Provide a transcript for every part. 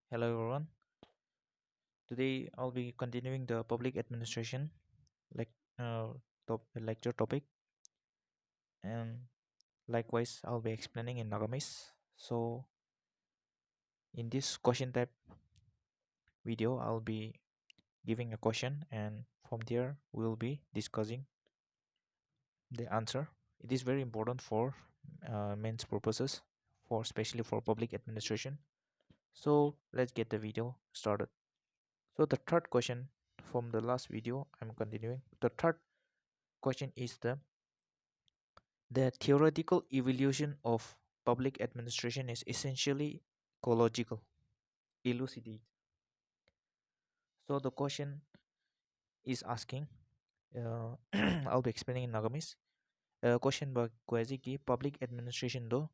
Hello everyone. Today I'll be continuing the public administration like lecture topic, and likewise I'll be explaining in Nagamis. So in this question type video I'll be giving a question, and from there we'll be discussing the answer. It is very important for men's purposes, for especially for public administration. So let's get the video started. So the third question from the last video I'm continuing. The third question is the theoretical evolution of public administration is essentially ecological. Elucidate. So the question is asking, I'll be explaining in Nagamis. Question ba quasi ki public administration do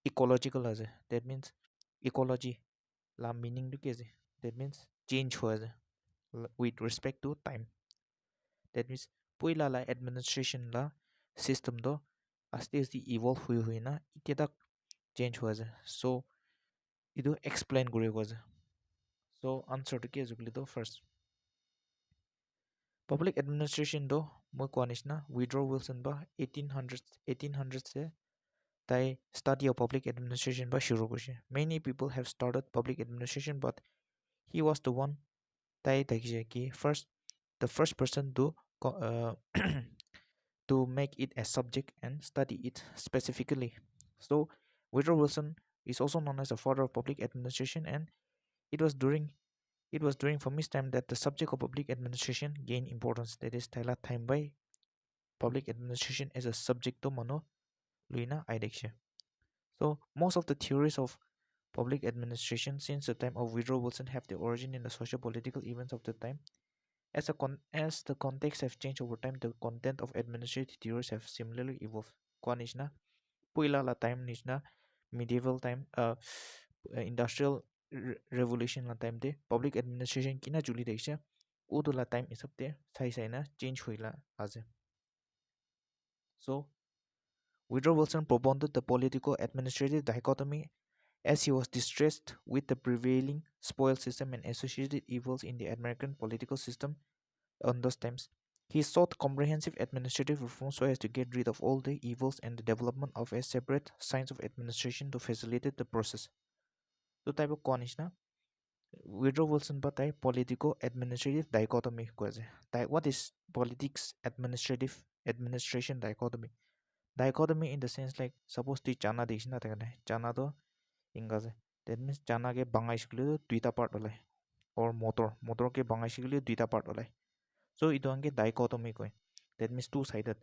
ecological as that means ecology la meaning to ke that means change was with respect to time. That means puila la administration la system do aste aste evolve hui na iteda change was so idu explain guri was. So answer to ke jubli do first public administration do moi konishna Woodrow Wilson ba 1800 se tai study of public administration ba shuru koise. Many people have started public administration, but he was the one tai takje ki the first person to to make it a subject and study it specifically. So Woodrow Wilson is also known as the father of public administration, and it was during it was during from his time that the subject of public administration gained importance. That is, Thailand time by public administration as a subject to mano luina idexia. So most of the theories of public administration since the time of Woodrow Wilson have their origin in the socio-political events of the time. As the context have changed over time, the content of administrative theories have similarly evolved. Kwan is na puila la time is na medieval time industrial revolution la time de public administration kina juli deisha udu la time isapte sai na change huila aze. So Woodrow Wilson propounded the political administrative dichotomy as he was distressed with the prevailing spoil system and associated evils in the American political system on those times. He sought comprehensive administrative reform so as to get rid of all the evils and the development of a separate science of administration to facilitate the process. So type of konishna Woodrow Wilson batai political administrative dichotomy kwase. What is politics administrative administration dichotomy? Dichotomy in the sense like suppose the chana dishna takane chana do ingaze. That means chana ke bangai shikle duita part olay or motor ke bangai shikle duita part olay. So it don't get dichotomy koi. That means two-sided.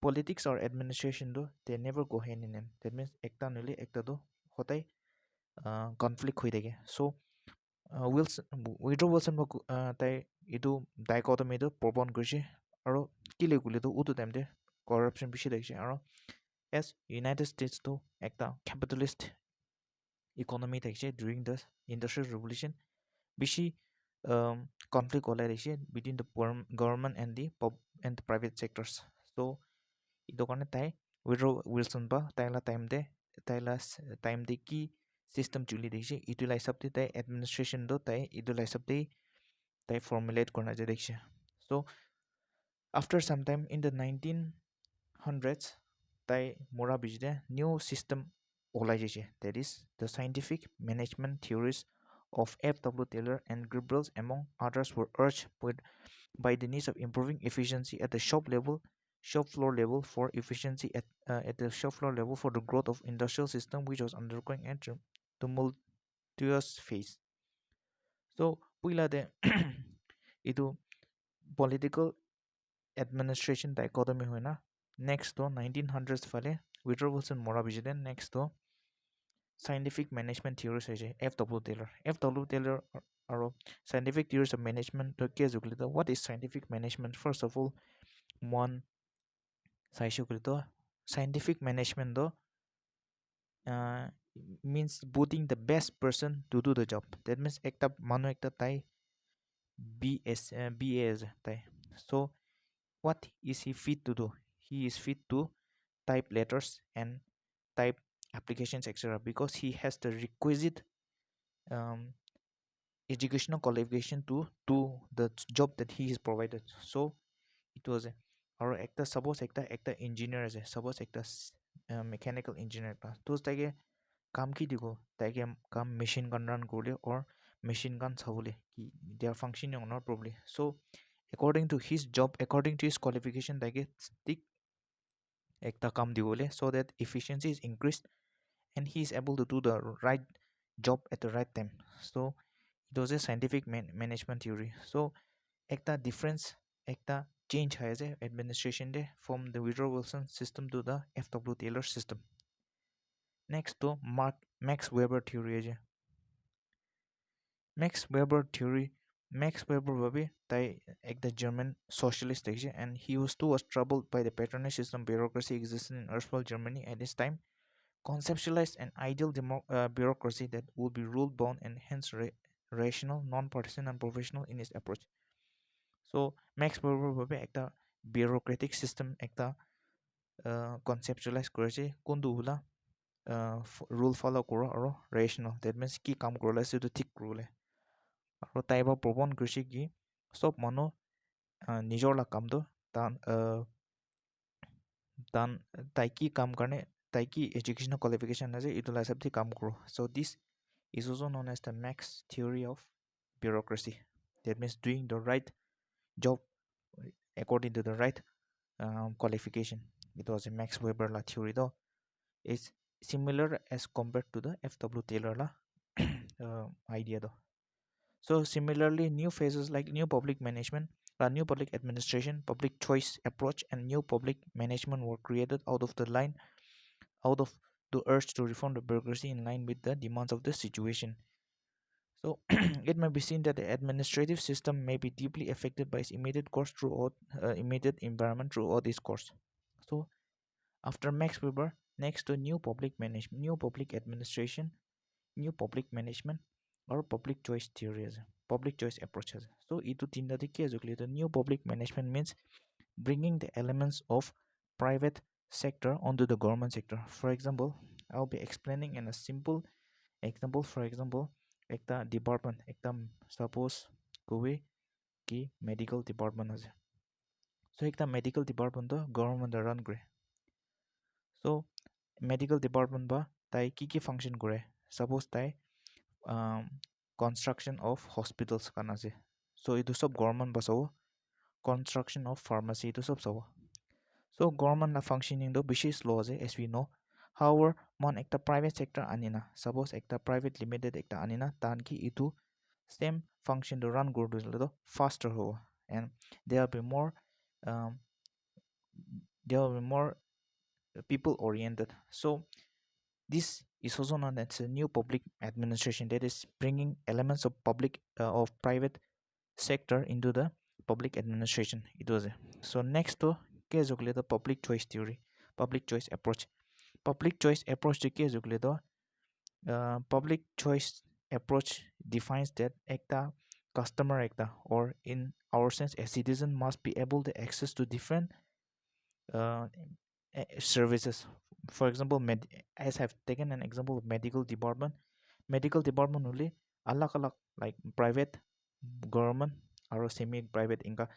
Politics or administration do they never go hand in hand. That means ekta nule ekta do hotai conflict hui dege. So Wilson Woodrow Wilson tai idu dichotomy do propon কৰিছে আৰু কিলে গুলে তো উটো time দে corruption বেছি দেখিছে আৰু as United States to ekta capitalist economy দেখিছে during the industrial revolution বেছি conflict ওলাই দেখিছে between the government and the private sectors. So itu কাৰণে তাই Woodrow Wilson বা তাইলা টাইম দে কি system চলি দেখিছে ইটো লাই সব তাই administration do তাই ইটো লাই সব তাই formulate করনা যে দেখিছে. So after some time in the 1900s তাই মোরা বিজে new system ওলাই যাইছে. That is the scientific management theories of F.W. Taylor and Goebbels among others were urged by the needs of improving efficiency at the shop floor level for efficiency at the shop floor level for the growth of industrial system which was undergoing a tumultuous phase. So puila de itu political administration dichotomy hoina next to 1900s fale Woodrow Wilson mora bijide next to scientific management theories hoise F.W. Taylor aro scientific theories of management to ke jukli to what is scientific management. First of all, one scientific management though means putting the best person to do the job. That means ekta manu ekta tai BA tai. So what is he fit to do? He is fit to type letters and type applications etc. because he has the requisite um, educational qualification to do the job that he is provided. So it was a or ekta suppose ekta engineer ase suppose ekta mechanical engineer ta to tage কাম কি দিব তাইকে কাম machine গান run করলে or machine গান চাবলে কি they are functioning or not properly. So according to his job, according to his qualification তাইকে ঠিক একটা কাম দিবলে so that efficiency is increased and he is able to do the right job at the right time. So it was a scientific management theory. So একটা difference একটা change হয় যে administration de from the Woodrow Wilson system to the FW Taylor system. Next to Max Weber theory আছে Max Weber theory. Max Weber babi tai the German socialist age and he was too was troubled by the patronage system bureaucracy existing in erstwhile Germany at this time, conceptualized an ideal bureaucracy that would be rule bound and hence rational, non-partisan and professional in its approach. So Max Weber babi the bureaucratic system conceptualize করেছে কোনটো হলা rule follow করা আৰু rational, that means কি কাম কৰিলে সেইটো ঠিক কৰিলে আৰু তাই এবাৰ প্ৰবন কৰিছে কি চব মানুহ নিজৰ কামটো তান তান তাই কি কাম কাৰণে তাই কি এডুকেশ্যনেল কোৱালিফিকেশ্যন আছে এইটো হিচাপ দি কাম কৰোঁ. So this is also known as the Max theory of bureaucracy. That means doing the right job according to the right qualification. It was a Max Weber la theory though. It's similar as compared to the FW Taylor la idea though. So similarly, new phases like new public management, new public administration, public choice approach, and new public management were created out of the urge to reform the bureaucracy in line with the demands of the situation. So it may be seen that the administrative system may be deeply affected by its immediate course throughout immediate environment throughout its course. So after Max Weber, next to new public management, new public administration, new public management or public choice theories, public choice approaches. So itu tinda the case the new public management means bringing the elements of private sector onto the government sector. For example, I'll be explaining in a simple example. For example, ekta department ekta suppose kowe ki medical department ase. So ekta medical department to government run kore. So medical department ba tai ki function kore. Suppose tai construction of hospitals kan ase. So itu sab government ba sabo, construction of pharmacy itu sab sabo. So government la functioning do bishi slow ase as we know. However, mon ekta private sector anina, suppose ekta private limited ekta anina tan ki itu same function to run go to faster ho, and there will be more um, there will be more people oriented. So this is also known as a new public administration, that is bringing elements of private sector into the public administration. It was so next to case the public choice theory, public choice approach. Public choice approach to case the public choice approach defines that ekta customer ekta, or in our sense a citizen, must be able to access to different uh, services. For example, as I've taken an example of medical department. Medical department only alag alag like private, government or semi private inka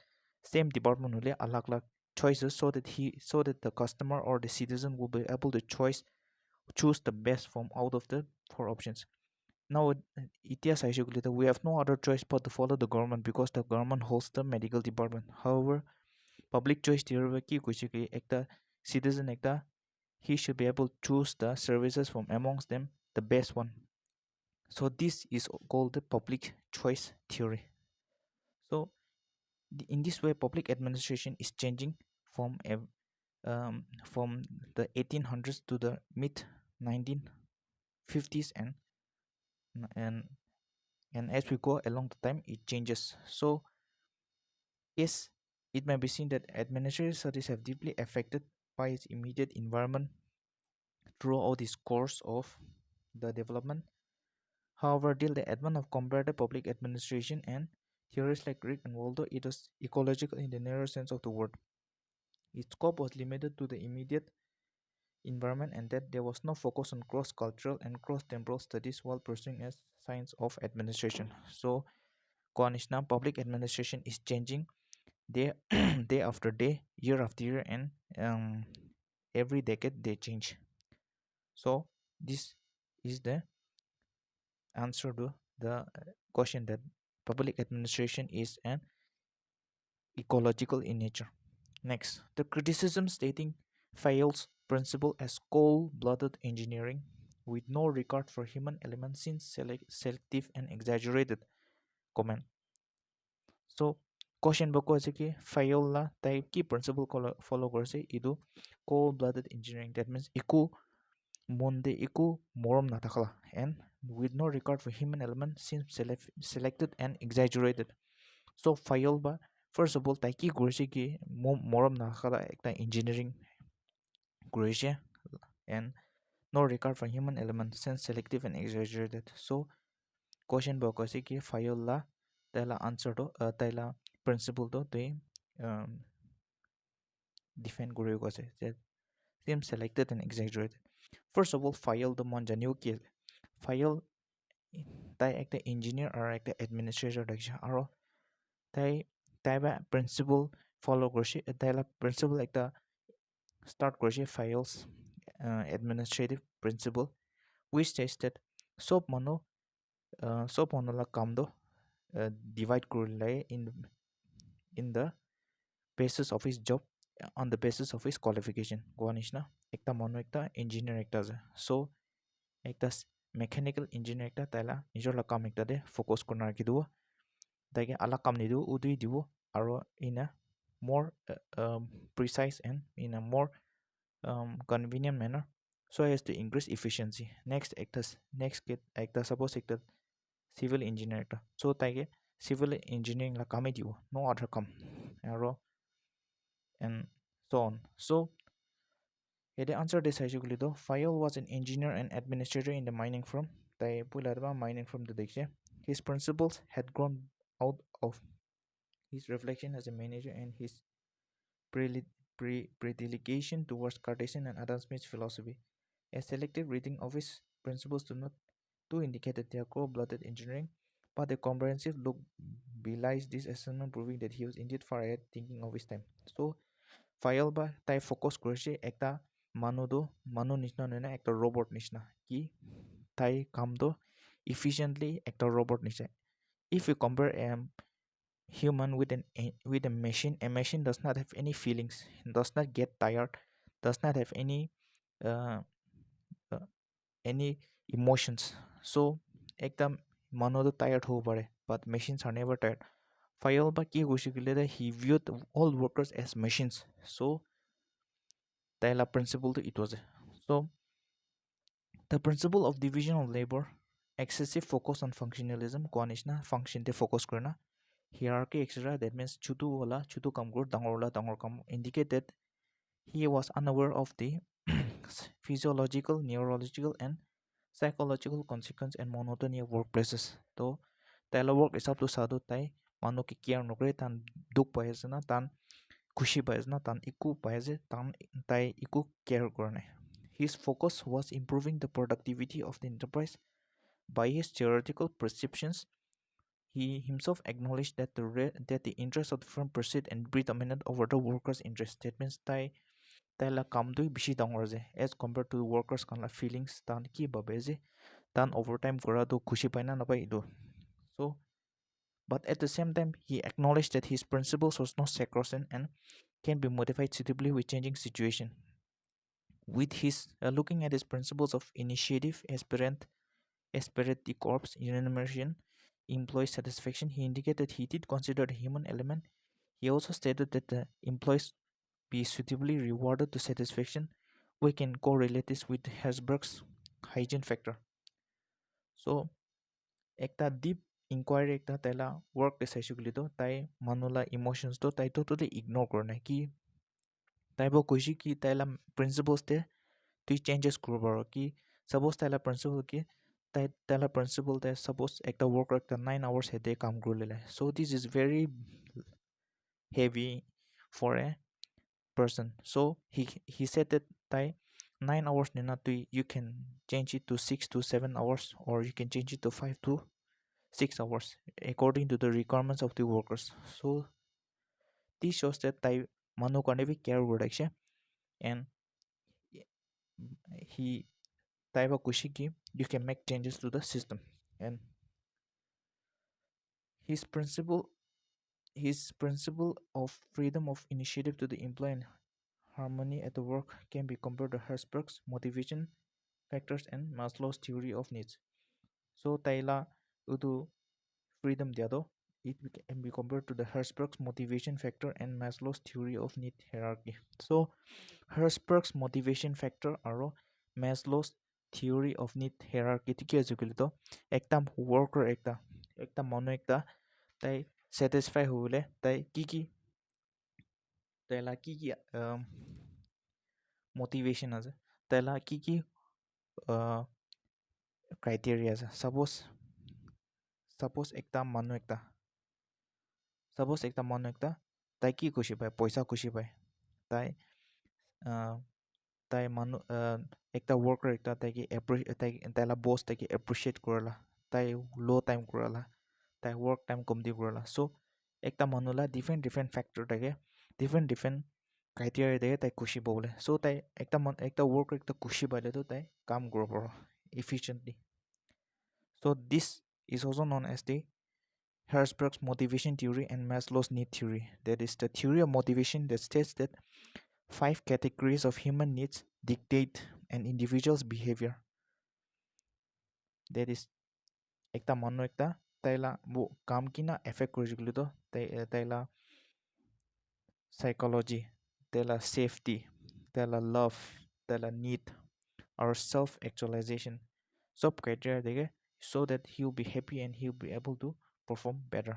same department only alag alag choices, so that the customer or the citizen will be able to choose the best from out of the four options. Now ইতিহাস আইসগুলি we have no other choice but to follow the government because the government holds the medical department. However, public choice theory কি কৈছে কি একটা citizen একটা he should be able to choose the services from amongst them the best one. So this is called the public choice theory. So in this way, public administration is changing from from the 1800s to the mid 1950s, and and as we go along the time it changes. So yes, it may be seen that administrative studies have deeply affected by its immediate environment throughout this course of the development. However, till the advent of comparative public administration and theories like Rick and Waldo, it was ecological in the narrow sense of the word. Its scope was limited to the immediate environment, and that there was no focus on cross cultural and cross temporal studies while pursuing a science of administration. So Konishna public administration is changing day day after day, year after year, and um, every decade they change. So this is the answer to the question that public administration is an ecological in nature. Next, the criticism stating Fayol's principle as cold-blooded engineering with no regard for human elements seems selective and exaggerated comment. So question bako ase ki Fayol la tai ki principle follow korse idu cold-blooded engineering. That means iku monde iku morom natakala and with no regard for human element seems selected and exaggerated. So Fayol ba first of all tai ki korse ki morom natakala ekta engineering Croatia and no regard for human element since selective and exaggerated. So question ba kasi ki file la tela answer to tela principle to they um, defend guru kasi that seem selected and exaggerated. First of all file the mon janiu ki file tai ekta engineer or ekta administrator daksha aro tai tai ba principle follow korsi tela principle ekta start korsi files administrative principle which says that soap mono soap mono la kam do divide kurulai in the basis of his job on the basis of his qualification goanishna ekta mono ekta engineer ekta ja so ekta mechanical engineer ekta taila nijor la kam ekta de focus korna kidu taike ala kam nidu udui dibu aro in a more precise and in a more convenient manner so as to increase efficiency. Next actors next get actor suppose actor civil engineer ta so taike civil engineering la kami diu no other come arrow and so on. So the answer this actually though Fayol was an engineer and administrator in the mining firm. Tai pularba mining firm the dekshe. His principles had grown out of his reflection as a manager and his predilection towards Cartesian and Adam Smith's philosophy. A selective reading of his principles do not to indicate that they are cold-blooded engineering, but a comprehensive look belies this assessment, proving that he was indeed far ahead thinking of his time. So, file ba tai focus korishi ekta manu nishna nena ekta robot nishna ki tai kam do efficiently ekta robot nishna. If you compare a human with with a machine does not have any feelings, does not get tired, does not have uh, uh, any emotions. So ekdam mano to tired ho pare, but machines are never tired. Fayol ba ki gushikile he viewed all workers as machines. So taila principle to it was so the principle of division of labor, excessive focus on functionalism, kwanishna function te focus karna, hierarchy etc. That means chutu wala chutu kam gur dangor wala dangor kam indicate that he was unaware of the physiological, neurological, and psychological consequence and monotony of workplaces. So, taila work is up to sadu tai manu ki care nokre tan duk paisana tan kushi paisana tan iku paise tan tai iku care korne. His focus was improving the productivity of the enterprise by his theoretical perceptions. He himself acknowledged that that the interests of the firm proceed and predominant over the workers' interest. That means tai la kam dui bishi dangor je as compared to the workers kan la feelings tan ki babe je tan overtime kora do khushi paina na pai do. So but at the same time he acknowledged that his principles was not sacrosanct and can be modified suitably with changing situation. With his looking at his principles of initiative, aspirate the corps, enumeration, employee satisfaction, he indicated he did consider the human element. He also stated that the employees be suitably rewarded to satisfaction. We can correlate this with Herzberg's hygiene factor. So, ekta deep inquiry ekta taila work essentially to tai manula emotions to tai totally ignore korna ki tai bo kushi ki taila principles te tui changes kurbar ki suppose taila principle ki taila principle te suppose ekta worker ekta 9 hours a day kam kurule. So this is very heavy for a person. So he said that tai 9 hours nina tui you can change it to 6 to 7 hours, or you can change it to 5 to 6 hours according to the requirements of the workers. So this shows that tai manu karne bhi care production, and he taiba kushi ki you can make changes to the system. And his principle his principle of freedom of initiative to the employee and harmony at the work can be compared to Herzberg's motivation factors and Maslow's theory of needs. So taila udu freedom diado, can be compared to the Herzberg's motivation factor and Maslow's theory of need hierarchy. So Herzberg's motivation factor aro Maslow's theory of need hierarchy ti ki ajukili to ekta worker ekta manu ekta tai satisfy hule tai ki taila ki motivation আছে, তাইলা কি criteria আছে. Suppose একটা মানুহ একটা তাই কি খুশি পায়, পয়সা খুশি পায়, তাই আহ, তাই মানুহ একটা worker একটা তাইলা boss তাইকে appreciate করলা, তাই low time করলা, তাই work time কমতি করলা. So একটা মানুহলা different factor থাকে, different criteria থাকে তাই খুশি পাবলে. So তাই একটা worker একটা খুশি পাইলে তো তাই কাম কৰিব পাৰো efficiently. So this is also known as the Herzberg's motivation theory and Maslow's need theory. That is the theory of motivation that states that 5 categories of human needs dictate an individual's behavior. That is, ekta manu ekta taila wo kam kina affect kori to taila psychology, taila safety, taila love, taila need, or self actualization. Sub criteria dege, so that he'll be happy and he'll be able to perform better.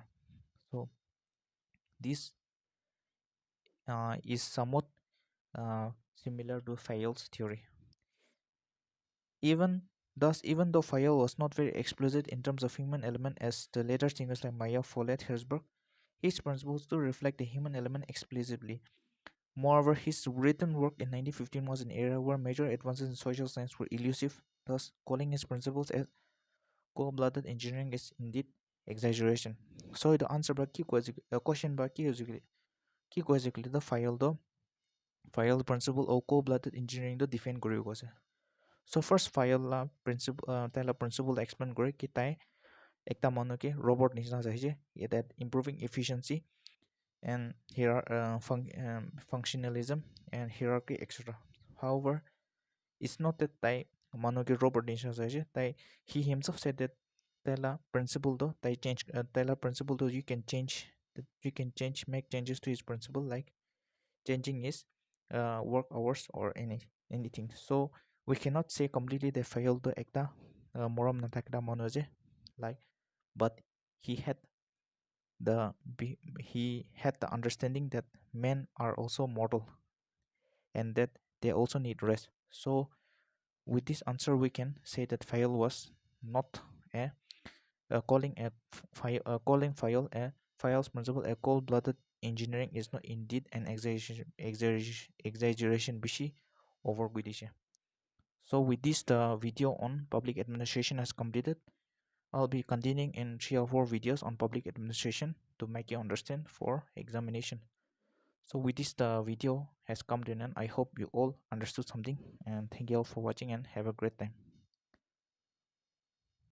So this is somewhat similar to Fayol's theory. Even though Fayol was not very explicit in terms of human element as the later thinkers like Maya, Follett, Herzberg, his principles do reflect the human element explicitly. Moreover, his written work in 1915 was an era where major advances in social science were elusive, thus calling his principles as cold-blooded engineering is indeed exaggeration. So the answer ba ki question ba ki the Fayol principle of cold-blooded engineering to defend गरिएको छ. So first Fayol principle ताइला principle explain गरे कि ताइ एकता मनु के robot निस्ना चाहिए, that improving efficiency and here functionalism and hierarchy etc. However, it's not that ताइ मनु के robot निस्ना चाहिए, ताइ he himself said that ताइला principle to ताइ change ताइला principle to you can change make changes to his principle, like changing his work hours or anything. So we cannot say completely they failed to ekta moram natakda manoje, like, but he had the understanding that men are also mortal and that they also need rest. So with this answer we can say that Fayol was not a calling Fayol's principle a cold-blooded engineering is not indeed an exaggeration bishi over Guidisha. So with this the video on public administration has completed. I'll be continuing in 3 or 4 videos on public administration to make you understand for examination. So with this the video has come to an end. I hope you all understood something, and thank you all for watching and have a great time.